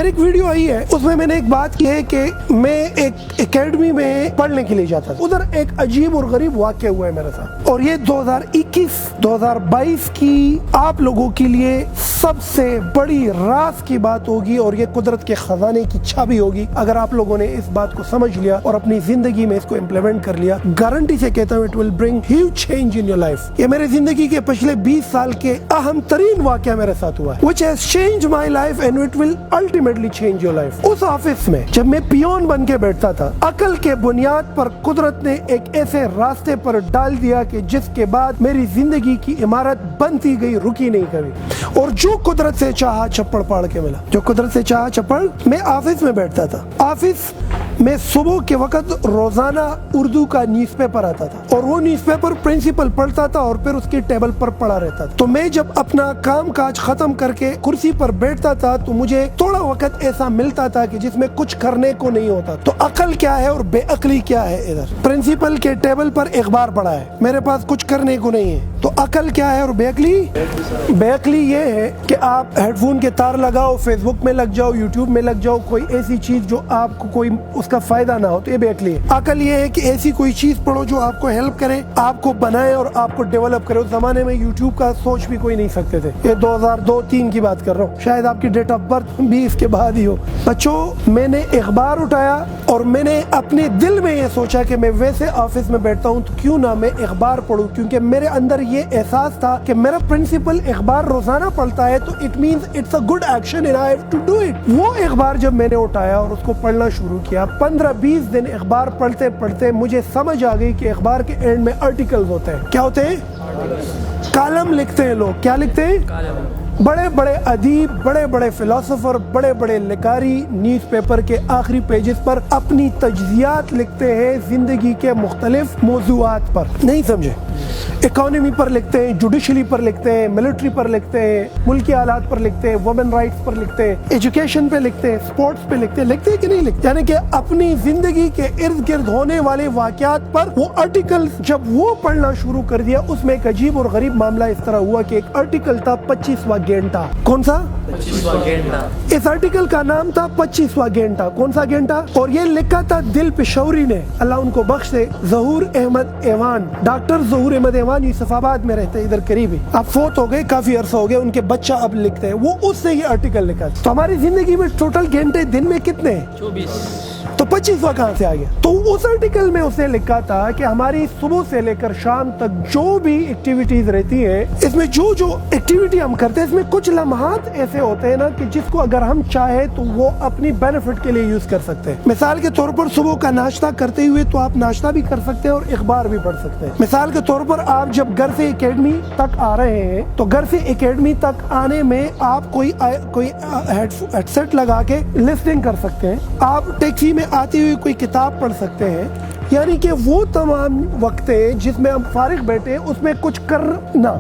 میری ایک ویڈیو آئی ہے، اس میں نے ایک بات کی ہے کہ میں ایک اکیڈمی میں پڑھنے کے لیے جاتا تھا، ادھر ایک عجیب اور غریب واقعہ ہوا ہے میرے ساتھ، اور یہ 2021-2022 کی آپ لوگوں کے لیے سب سے بڑی راز کی بات ہوگی، اور یہ قدرت کے خزانے کی چھابی ہوگی اگر آپ لوگوں نے اس بات کو سمجھ لیا اور اپنی زندگی میں اس کو امپلیمنٹ کر لیا۔ گارنٹی سے کہتا ہوں it will bring huge change in your life۔ یہ میرے زندگی کے پچھلے 20 سال کے اہم ترین واقعہ میرے ساتھ ہوا ہے which has changed my life and it will ultimately change your life۔ اس آفس میں جب میں پیون بن کے بیٹھتا تھا، عقل کے بنیاد پر قدرت نے ایک ایسے راستے پر ڈال دیا کہ جس کے بعد میری زندگی کی عمارت بنتی گئی، رکی نہیں کبھی، اور جو قدرت سے چاہا چپڑ پاڑ کے ملا، جو قدرت سے چاہا چپڑ۔ میں آفس میں بیٹھتا تھا، آفس میں صبح کے وقت روزانہ اردو کا نیوز پیپر آتا تھا، اور وہ نیوز پیپر پرنسپل پڑھتا تھا اور پھر اس کی ٹیبل پر پڑھا رہتا تھا۔ تو میں جب اپنا کام کاج ختم کر کے کرسی پر بیٹھتا تھا تو مجھے تھوڑا وقت ایسا ملتا تھا کہ جس میں کچھ کرنے کو نہیں ہوتا۔ تو عقل کیا ہے اور بے عقلی کیا ہے؟ ادھر پرنسپل کے ٹیبل پر اخبار پڑھا ہے، میرے پاس کچھ کرنے کو نہیں ہے، تو عقل کیا ہے اور بے عقلی؟ بے عقلی یہ ہے کہ آپ ہیڈ فون کے تار لگاؤ، فیس بک میں لگ جاؤ، یوٹیوب میں لگ جاؤ، کوئی ایسی چیز جو آپ کو کوئی اس کا فائدہ نہ ہو، تو یہ بے عقلی ہے۔ عقل یہ ہے کہ ایسی کوئی چیز پڑھو جو آپ کو ہیلپ کرے، آپ کو بنائے اور آپ کو ڈیولپ کرے۔ اس زمانے میں یوٹیوب کا سوچ بھی کوئی نہیں سکتے تھے، یہ 2002-03 کی بات کر رہا ہوں، شاید آپ کی ڈیٹ آف برتھ بھی اس کے بعد ہی ہو۔ بچوں، میں نے اخبار اٹھایا اور میں نے اپنے دل میں یہ سوچا کہ میں ویسے آفس میں بیٹھتا ہوں تو کیوں نہ میں اخبار پڑھوں، کیونکہ میرے اندر یہ احساس تھا کہ میرا پرنسپل اخبار روزانہ پڑھتا ہے تو it means it's a good action and I have to do it. وہ اخبار جب میں نے اٹھایا اور اس کو پڑھنا شروع کیا، 15-20 دن اخبار پڑھتے پڑھتے مجھے سمجھ آ گئی کہ اخبار کے اینڈ میں آرٹیکلز ہوتے ہیں۔ کیا ہوتے ہیں؟ کالم لکھتے ہیں لوگ۔ کیا لکھتے ہیں؟ بڑے بڑے ادیب، بڑے بڑے فلاسفر، بڑے بڑے لکھاری نیوز پیپر کے آخری پیجز پر اپنی تجزیات لکھتے ہیں زندگی کے مختلف موضوعات پر۔ نہیں سمجھے؟ اکانومی پر لکھتے ہیں، جوڈیشلی پر لکھتے ہیں، ملٹری پر لکھتے ہیں، ملکی حالات پر لکھتے ہیں، وومن رائٹس پر لکھتے ہیں، ایجوکیشن پہ لکھتے ہیں، سپورٹس پہ لکھتے ہیں کہ نہیں لکھتے؟ یعنی کہ اپنی زندگی کے ارد گرد ہونے والے واقعات پر وہ آرٹیکلز جب وہ پڑھنا شروع کر دیا، اس میں ایک عجیب اور غریب معاملہ اس طرح ہوا کہ ایک آرٹیکل تھا 25واں گھنٹہ۔ کون سا؟ 25واں گھنٹہ۔ اس آرٹیکل کا نام تھا 25واں گھنٹہ۔ کون سا گھنٹہ؟ اور یہ لکھا تھا دل پشوری نے، اللہ ان کو بخش دے، ظہور احمد ایوان، ڈاکٹر ظہور احمد ایوان، یوسف آباد میں رہتے ہیں، ادھر قریب ہی، اب فوت ہو گئے، کافی عرصہ ہو گیا، ان کے بچہ اب لکھتے ہیں، وہ اس سے یہ آرٹیکل لکھا۔ تو ہماری زندگی میں ٹوٹل گھنٹے دن میں کتنے ہیں؟ 24۔ تو 25واں کہاں سے آ گیا؟ تو اس آرٹیکل میں اس نے لکھا تھا کہ ہماری صبح سے لے کر شام تک جو بھی ایکٹیویٹیز رہتی ہیں، اس میں جو ایکٹیویٹی ہم کرتے ہیں، اس میں کچھ لمحات ایسے ہوتے ہیں نا کہ جس کو اگر ہم چاہیں تو وہ اپنی بینیفٹ کے لیے یوز کر سکتے ہیں۔ مثال کے طور پر صبح کا ناشتہ کرتے ہوئے تو آپ ناشتہ بھی کر سکتے ہیں اور اخبار بھی پڑھ سکتے ہیں۔ مثال کے طور پر آپ جب گھر سے اکیڈمی تک آ رہے ہیں تو گھر سے اکیڈمی تک آنے میں آپ کوئی ہیڈ سیٹ لگا کے لسننگ کر سکتے ہیں، آپ ٹیکسی میں آتی ہوئی کوئی کتاب پڑھ سکتے ہیں، یعنی کہ وہ تمام وقت ہے جس میں ہم فارغ بیٹھے اس میں کچھ کرنا،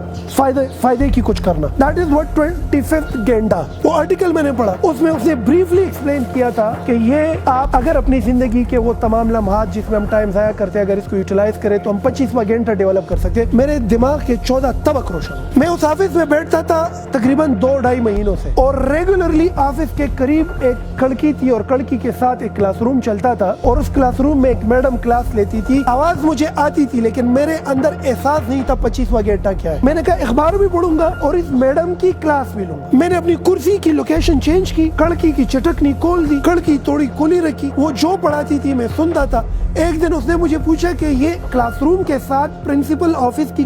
فائدے کی کچھ کرنا۔ That is what 25th گھنٹہ، وہ آرٹیکل میں نے پڑھا، اس میں اس نے بریفلی ایکسپلین کیا تھا کہ یہ آپ اگر اپنی زندگی کے وہ تمام لمحات جس میں ہم ٹائم ضائع کرتے ہیں، اگر اس کو یوٹیلائز کریں تو ہم 25واں گھنٹہ ڈیولپ کر سکتے ہیں۔ میرے دماغ کے 14 طبق روشن۔ میں اس آفس میں بیٹھتا تھا تقریباً 2-2.5 مہینوں سے، اور ریگولرلی آفس کے قریب ایک کڑکی تھی اور کڑکی کے ساتھ ایک کلاس روم چلتا تھا، اور اس کلاس روم میں ایک میڈم کلاس لیتی تھی، آواز مجھے آتی تھی لیکن میرے اندر احساس نہیں تھا 25واں گھنٹہ کیا ہے۔ میں نے کہا اخبار بھی پڑھوں گا اور اس میڈم کی کلاس بھی لوں گا۔ میں نے اپنی کرسی کی لوکیشن چینج کی، کڑکی کی چٹکنی کھول دی، کڑکی تھوڑی کھلی رکھی، وہ جو پڑھاتی تھی میں سنتا تھا۔ ایک دن اس نے مجھے پوچھا کہ یہ کلاس روم کے ساتھ پرنسپل آفس کی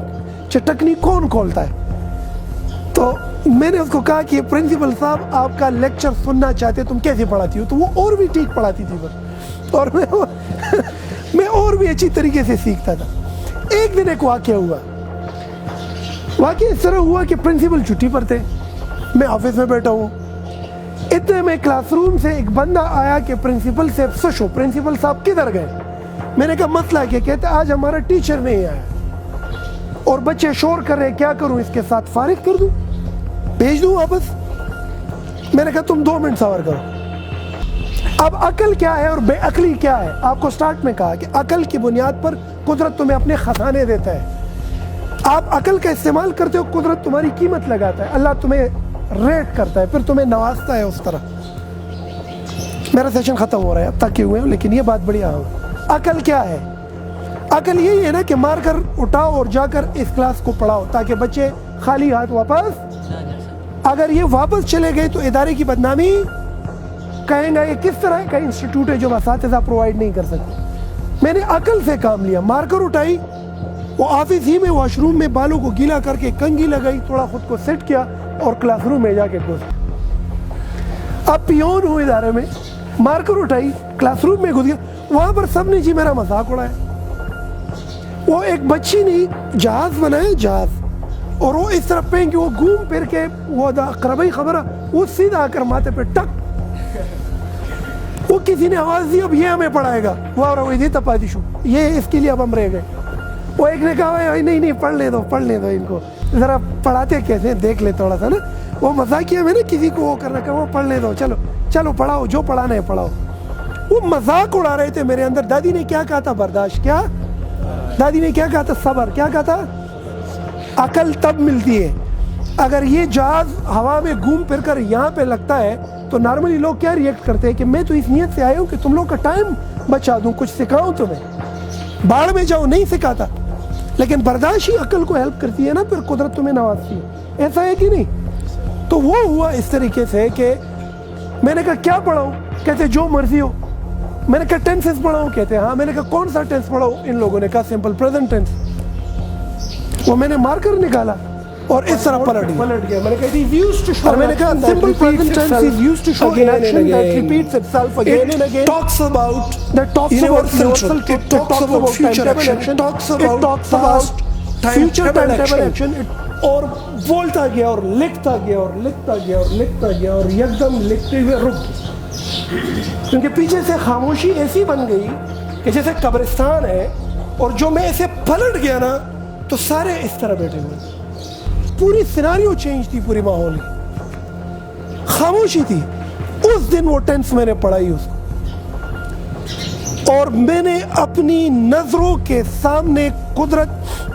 چٹکنی کون کھولتا ہے؟ تو میں نے اس کو کہا کہ پرنسپل صاحب آپ کا لیکچر سننا چاہتے، تم کیسے پڑھاتی ہو؟ تو وہ اور بھی ٹھیک پڑھاتی تھی بس، اور میں اور بھی اچھی طریقے سے سیکھتا تھا۔ ایک دن ایک واقعہ ہوا، واقعہ اس طرح ہوا کہ پرنسپل چھٹی پر تھے، میں آفس میں بیٹھا ہوں، اتنے میں کلاس روم سے ایک بندہ آیا کہ پرنسپل سے پوچھو پرنسپل صاحب کدھر گئے؟ میں نے کہا مسئلہ کیا؟ کہتے آج ہمارا ٹیچر نہیں آیا اور بچے شور کر رہے، کیا کروں، اس کے ساتھ فارغ کر دوں، بھیج دوں واپس؟ میں نے کہا تم 2 منٹ صبر کرو۔ اب عقل کیا ہے اور بے عقلی کیا ہے؟ آپ کو سٹارٹ میں کہا کہ عقل کی بنیاد پر قدرت تمہیں اپنے خزانے دیتا ہے، آپ عقل کا استعمال کرتے ہو، قدرت تمہاری قیمت لگاتا ہے، اللہ تمہیں ریٹ کرتا ہے، پھر تمہیں نوازتا ہے اس طرح۔ میرا سیشن ختم ہو رہا ہے اب تک ہوئے ہیں، لیکن یہ بات بڑی اہم ہے۔ عقل کیا ہے؟ عقل یہی ہے نا کہ مار کر اٹھاؤ اور جا کر اس کلاس کو پڑھاؤ تاکہ بچے خالی ہاتھ واپس، اگر یہ واپس چلے گئے تو ادارے کی بدنامی کہیں گا یہ کس طرح کا انسٹیٹیوٹ ہے جو اساتذہ پرووائڈ نہیں کر سکتے۔ میں نے عقل سے کام لیا، مار کر اٹھائی، وہ آفس ہی میں واش روم میں بالوں کو گیلا کر کے کنگھی لگائی، تھوڑا خود کو سیٹ کیا اور کلاس روم میں جا کے گھس گیا۔ اب پیون ہوں ادارے میں، مار کر اٹھائی، کلاس روم میں گھس گیا، وہاں پر سب نے جی میرا مذاق اڑایا۔ وہ ایک بچی نے جہاز بنایا، جہاز، اور وہ اس طرح پہن کے وہ گھوم پھر کے وہ قربائی خبر وہ سیدھا آ کر ماتھے پہ ٹک، وہ کسی نے آواز دی اب یہ ہمیں پڑھائے گا، وہ یہ تپاتی شو، یہ اس کے لیے اب ہم رہ گئے۔ وہ ایک نے کہا نہیں پڑھ لے دو ان کو، ذرا پڑھاتے کیسے دیکھ لے تھوڑا سا نا، وہ مذاقیہ میں نا کسی کو وہ کرنا کہ وہ پڑھ لے دو، چلو پڑھاؤ، جو پڑھانا ہے پڑھاؤ۔ وہ مذاق اڑا رہے تھے میرے اندر۔ دادی نے کیا کہا تھا؟ برداشت، کیا دادی نے کیا کہا تھا؟ صبر، کیا کہا تھا؟ عقل تب ملتی ہے اگر یہ جہاز ہوا میں گھوم پھر کر یہاں پہ لگتا ہے تو نارملی لوگ کیا ریئیکٹ کرتے ہیں کہ میں تو اس نیت سے آیا ہوں کہ تم لوگ کا ٹائم بچا دوں، کچھ سکھاؤں تمہیں، باڑ میں جاؤ، نہیں سکھاتا۔ لیکن برداشت ہی عقل کو ہیلپ کرتی ہے نا، پھر قدرت تمہیں نوازتی ہے، ایسا ہے کہ نہیں؟ تو وہ ہوا اس طریقے سے کہ میں نے کہا کیا پڑھاؤں؟ کہتے جو مرضی ہو۔ میں نے کہا ٹینسز پڑھاؤں؟ کہتے ہاں۔ میں نے کہا کون سا ٹینس پڑھاؤں؟ ان لوگوں نے کہا سمپل پریزنٹ ٹینس۔ وہ میں نے مار کر نکالا اور اس طرح پلٹ گیا۔ میں نے کہا اور میں نے کہا simple present tense is used to show an action that repeats itself again and again, talks about universal, it talks about future action, talks about future time table action, اور بولتا گیا اور لکھتا گیا اور لکھتا گیا اور لکھتا گیا اور یکدم لکھتے ہوئے رک گیا، کیونکہ پیچھے سے خاموشی ایسی بن گئی کہ جیسے قبرستان ہے، اور جو میں ایسے پلٹ گیا نا تو سارے اس طرح بیٹھے ہوئے، پوری سیناریو چینج تھی، پوری ماحول کی خاموشی تھی۔ اس دن وہ ٹینس میں نے پڑھائی اس کو، اور میں نے اپنی نظروں کے سامنے قدرت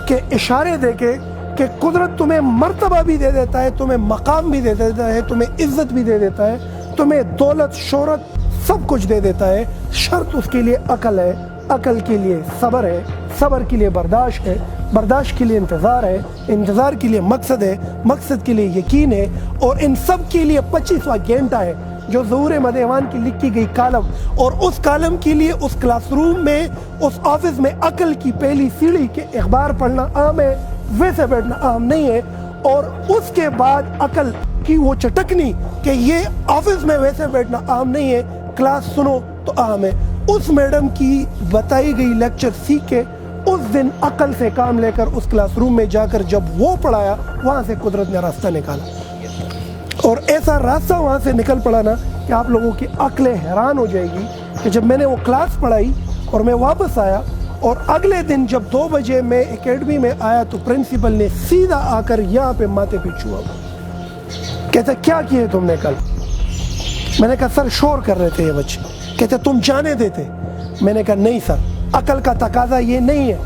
کے اشارے دیکھے کہ قدرت تمہیں مرتبہ بھی دے دیتا ہے، تمہیں مقام بھی دے دیتا ہے، تمہیں عزت بھی دے دیتا ہے، تمہیں دولت شہرت سب کچھ دے دیتا ہے، شرط اس کے لیے عقل ہے، عقل کے لیے صبر ہے، صبر کے لیے برداشت ہے، برداشت کے لیے انتظار ہے، انتظار کے لیے مقصد ہے، مقصد کے لیے یقین ہے، اور ان سب کے لیے 25واں گھنٹہ ہے جو ظہور مدیوان کی لکھی گئی کالم، اور اس کالم کے لیے اس کلاس روم میں، اس آفس میں عقل کی پہلی سیڑھی کے اخبار پڑھنا عام ہے، ویسے بیٹھنا عام نہیں ہے، اور اس کے بعد عقل کی وہ چٹکنی کہ یہ آفس میں ویسے بیٹھنا عام نہیں ہے، کلاس سنو تو عام ہے۔ اس میڈم کی بتائی گئی لیکچر سیکھ کے اس دن عقل سے کام لے کر اس کلاس روم میں جا کر جب وہ پڑھایا، وہاں سے قدرت نے راستہ نکالا، اور ایسا راستہ وہاں سے نکل پڑا نا کہ آپ لوگوں کی عقلیں حیران ہو جائے گی کہ جب میں نے وہ کلاس پڑھائی اور میں واپس آیا، اور اگلے دن جب 2 بجے میں اکیڈمی میں آیا تو پرنسپل نے سیدھا آ کر یہاں پہ ماتھے پہ چھوا، کہتے کیا کیے تم نے کل؟ میں نے کہا سر شور کر رہے تھے یہ بچے۔ کہتے تم جانے دیتے؟ میں نے کہا نہیں سر، عقل کا تقاضا یہ نہیں ہے،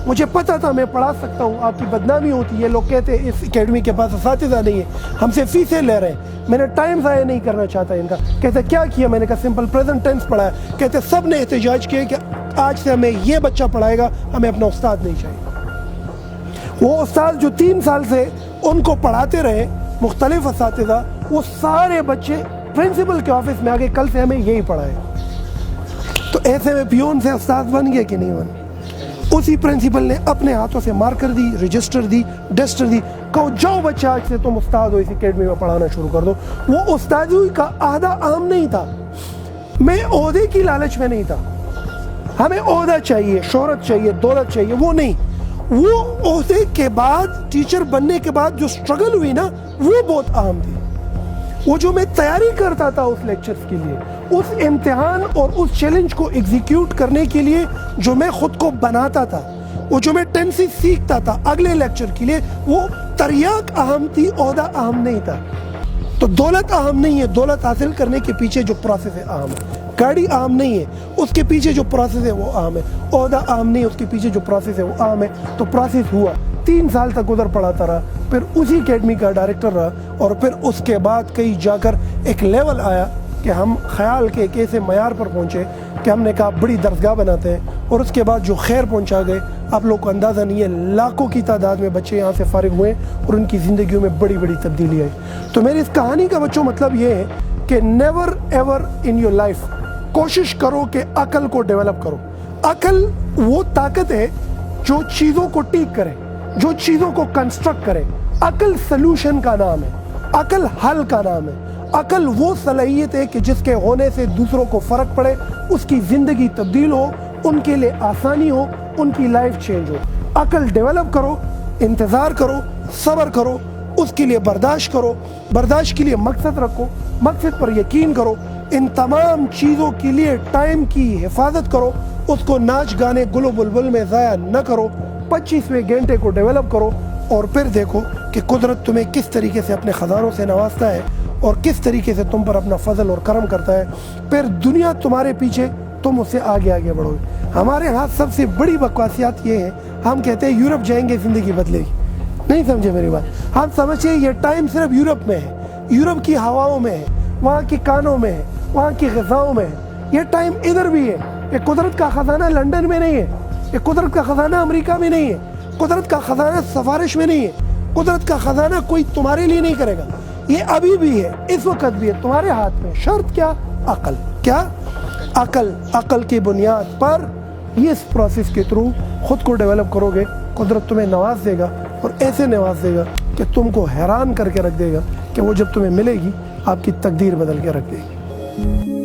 مجھے پتا تھا میں پڑھا سکتا ہوں، آپ کی بدنامی ہوتی ہے، لوگ کہتے ہیں اس اکیڈمی کے پاس اساتذہ نہیں ہے، ہم سے فیسیں لے رہے ہیں، میں نے ٹائم ضائع نہیں کرنا چاہتا ان کا۔ کہتے کیا کیا؟ میں نے کہا سمپل پریزنٹ ٹینس پڑھایا۔ کہتے سب نے احتجاج کیا کہ آج سے ہمیں یہ بچہ پڑھائے گا، ہمیں اپنا استاد نہیں چاہیے۔ وہ استاد جو 3 سال سے ان کو پڑھاتے رہے، مختلف اساتذہ، وہ سارے بچے پرنسپل کے آفس میں آگے کل سے ہمیں یہی پڑھائے۔ تو ایسے میں پیون سے استاد بن گیا کہ نہیں بن؟ اسی پرنسپل نے اپنے ہاتھوں سے مارکر دی، رجسٹر دی، ڈسٹر دی، کہو جاؤ بچہ آج سے تم استاد ہو، اس اکیڈمی میں پڑھانا شروع کر دو۔ وہ استادی کا عہدہ عام نہیں تھا، میں عہدے کی لالچ میں نہیں تھا، ہمیں عہدہ چاہیے، شہرت چاہیے، دولت چاہیے، وہ نہیں۔ وہ عہدے کے بعد، ٹیچر بننے کے بعد جو سٹرگل ہوئی نا، وہ بہت اہم تھی۔ وہ جو میں تیاری کرتا تھا اس لیکچرز کے لیے، اس امتحان اور اس چیلنج کو ایگزیکیوٹ کرنے کے لیے جو میں خود کو بناتا تھا، وہ جو میں ٹینسز سیکھتا تھا اگلے لیکچر کے لیے، وہ تریاق اہم تھی، عہدہ اہم نہیں تھا۔ تو دولت اہم نہیں ہے، دولت حاصل کرنے کے پیچھے جو پروسیس ہے اہم ہے۔ گاڑی اہم نہیں ہے، اس کے پیچھے جو پروسیس ہے وہ اہم ہے۔ عہدہ اہم نہیں ہے، اس کے پیچھے جو پروسیس ہے وہ اہم ہے۔ تو پروسیس ہوا، 3 سال تک ادھر پڑھاتا رہا، پھر اسی اکیڈمی کا ڈائریکٹر رہا، اور پھر اس کے بعد کہیں جا کر ایک لیول آیا کہ ہم خیال کے ایک ایسے معیار پر پہنچے کہ ہم نے کہا بڑی درسگاہ بناتے ہیں، اور اس کے بعد جو خیر پہنچا گئے، آپ لوگ کو اندازہ نہیں ہے لاکھوں کی تعداد میں بچے یہاں سے فارغ ہوئے اور ان کی زندگیوں میں بڑی بڑی تبدیلی آئی۔ تو میری اس کہانی کا بچوں مطلب یہ ہے کہ never ever in your life کوشش کرو کہ عقل کو ڈیولپ کرو۔ عقل وہ طاقت ہے جو چیزوں کو ٹھیک کرے، جو چیزوں کو کنسٹرکٹ کرے۔ عقل سلوشن کا نام ہے، عقل حل کا نام ہے۔ عقل وہ صلاحیت ہے کہ جس کے ہونے سے دوسروں کو فرق پڑے، اس کی زندگی تبدیل ہو، ان کے لیے آسانی ہو، ان کی لائف چینج ہو۔ عقل ڈیولپ کرو، انتظار کرو، صبر کرو، اس کے لیے برداشت کرو، برداشت کے لیے مقصد رکھو، مقصد پر یقین کرو، ان تمام چیزوں کے لیے ٹائم کی حفاظت کرو، اس کو ناچ گانے گل و بلبل میں ضائع نہ کرو، 25ویں گھنٹے کو ڈیولپ کرو، اور پھر دیکھو کہ قدرت تمہیں کس طریقے سے اپنے خزانوں سے نوازتا ہے اور کس طریقے سے تم پر اپنا فضل اور کرم کرتا ہے۔ پھر دنیا تمہارے پیچھے، تم اس سے آگے آگے بڑھو گے۔ ہمارے ہاں سب سے بڑی بکواسیات یہ ہے، ہم کہتے ہیں یورپ جائیں گے زندگی بدلے گی۔ نہیں سمجھے میری بات؟ ہم سمجھے یہ ٹائم صرف یورپ میں ہے، یورپ کی ہواؤں میں ہے، وہاں کی کانوں میں ہے، وہاں کی غذاؤں میں ہے۔ یہ ٹائم ادھر بھی ہے۔ یہ قدرت کا خزانہ لندن میں نہیں ہے، یہ قدرت کا خزانہ امریکہ میں نہیں ہے، قدرت کا خزانہ سفارش میں نہیں ہے، قدرت کا خزانہ کوئی تمہارے لیے نہیں کرے گا۔ یہ ابھی بھی ہے، اس وقت بھی ہے تمہارے ہاتھ میں۔ شرط کیا؟ عقل۔ کیا؟ عقل۔ عقل کی بنیاد پر اس پروسیس کے تھرو خود کو ڈیولپ کرو گے، قدرت تمہیں نواز دے گا، اور ایسے نواز دے گا کہ تم کو حیران کر کے رکھ دے گا کہ وہ جب تمہیں ملے گی آپ کی تقدیر بدل کے رکھ دے گی۔